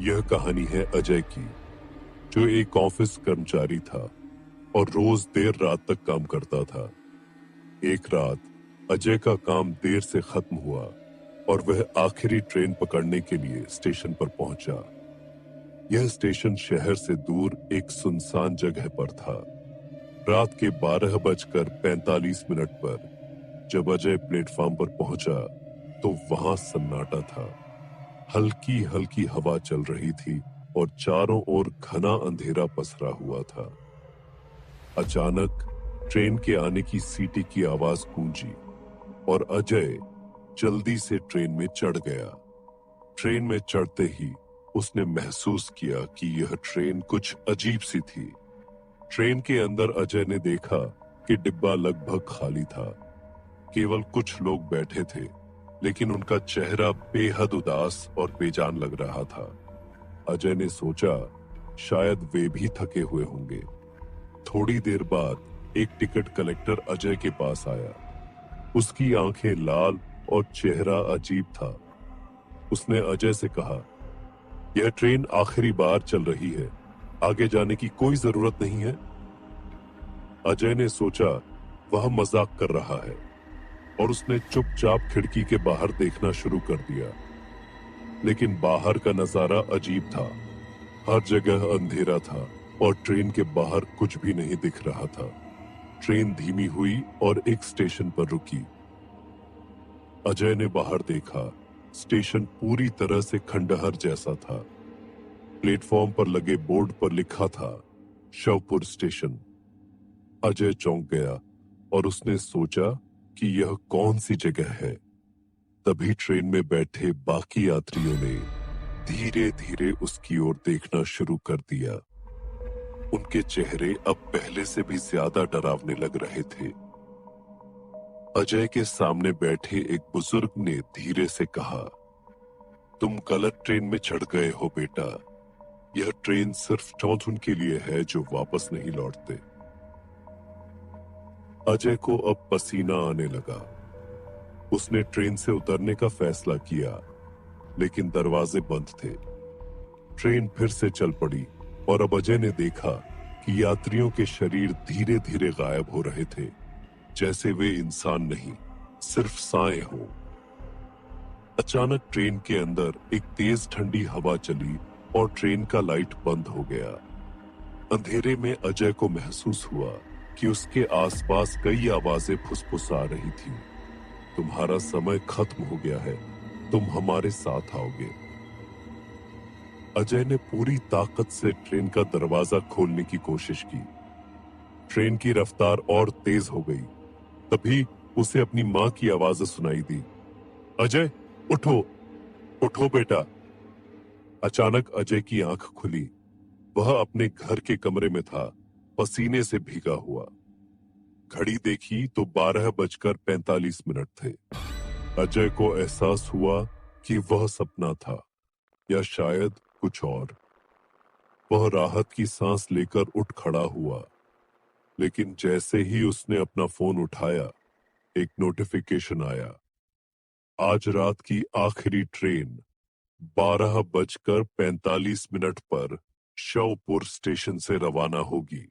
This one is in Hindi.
यह कहानी है अजय की, जो एक ऑफिस कर्मचारी था और रोज देर रात तक काम करता था। एक रात अजय का काम देर से खत्म हुआ और वह आखिरी ट्रेन पकड़ने के लिए स्टेशन पर पहुंचा। यह स्टेशन शहर से दूर एक सुनसान जगह पर था। रात के 12:45 पर जब अजय प्लेटफॉर्म पर पहुंचा तो वहां सन्नाटा था। हल्की हल्की हवा चल रही थी और चारों ओर घना अंधेरा पसरा हुआ था। अचानक ट्रेन के आने की सीटी की आवाज गूंजी और अजय जल्दी से ट्रेन में चढ़ गया। ट्रेन में चढ़ते ही उसने महसूस किया कि यह ट्रेन कुछ अजीब सी थी। ट्रेन के अंदर अजय ने देखा कि डिब्बा लगभग खाली था। केवल कुछ लोग बैठे थे, लेकिन उनका चेहरा बेहद उदास और बेजान लग रहा था। अजय ने सोचा शायद वे भी थके हुए होंगे। थोड़ी देर बाद एक टिकट कलेक्टर अजय के पास आया। उसकी आंखें लाल और चेहरा अजीब था। उसने अजय से कहा, यह ट्रेन आखिरी बार चल रही है, आगे जाने की कोई जरूरत नहीं है। अजय ने सोचा वह मजाक कर रहा है और उसने चुपचाप खिड़की के बाहर देखना शुरू कर दिया। लेकिन बाहर का नजारा अजीब था। हर जगह अंधेरा था और ट्रेन के बाहर कुछ भी नहीं दिख रहा था। ट्रेन धीमी हुई और एक स्टेशन पर रुकी। अजय ने बाहर देखा। स्टेशन पूरी तरह से खंडहर जैसा था। प्लेटफॉर्म पर लगे बोर्ड पर लिखा था, शवपुर स्टेशन। अजय चौंक गया और उसने सोचा कि यह कौन सी जगह है। तभी ट्रेन में बैठे बाकी यात्रियों ने धीरे धीरे उसकी ओर देखना शुरू कर दिया। उनके चेहरे अब पहले से भी ज्यादा डरावने लग रहे थे। अजय के सामने बैठे एक बुजुर्ग ने धीरे से कहा, तुम गलत ट्रेन में चढ़ गए हो बेटा। यह ट्रेन सिर्फ चौथुन के लिए है जो वापस नहीं लौटते। अजय को अब पसीना आने लगा। उसने ट्रेन से उतरने का फैसला किया, लेकिन दरवाजे बंद थे। ट्रेन फिर से चल पड़ी और अब अजय ने देखा कि यात्रियों के शरीर धीरे धीरे गायब हो रहे थे, जैसे वे इंसान नहीं, सिर्फ साएं हो। अचानक ट्रेन के अंदर एक तेज ठंडी हवा चली और ट्रेन का लाइट बंद हो गया। अंधेरे में अजय को महसूस हुआ कि उसके आसपास कई आवाजें फुसफुसा रही थीं। तुम्हारा समय खत्म हो गया है, तुम हमारे साथ आओगे। अजय ने पूरी ताकत से ट्रेन का दरवाजा खोलने की कोशिश की। ट्रेन की रफ्तार और तेज हो गई। तभी उसे अपनी मां की आवाज सुनाई दी, अजय उठो, उठो बेटा। अचानक अजय की आंख खुली। वह अपने घर के कमरे में था, पसीने से भीगा हुआ। घड़ी देखी तो 12:45 थे। अजय को एहसास हुआ कि वह सपना था या शायद कुछ और। वह राहत की सांस लेकर उठ खड़ा हुआ, लेकिन जैसे ही उसने अपना फोन उठाया, एक नोटिफिकेशन आया। आज रात की आखिरी ट्रेन 12:45 पर शवपुर स्टेशन से रवाना होगी।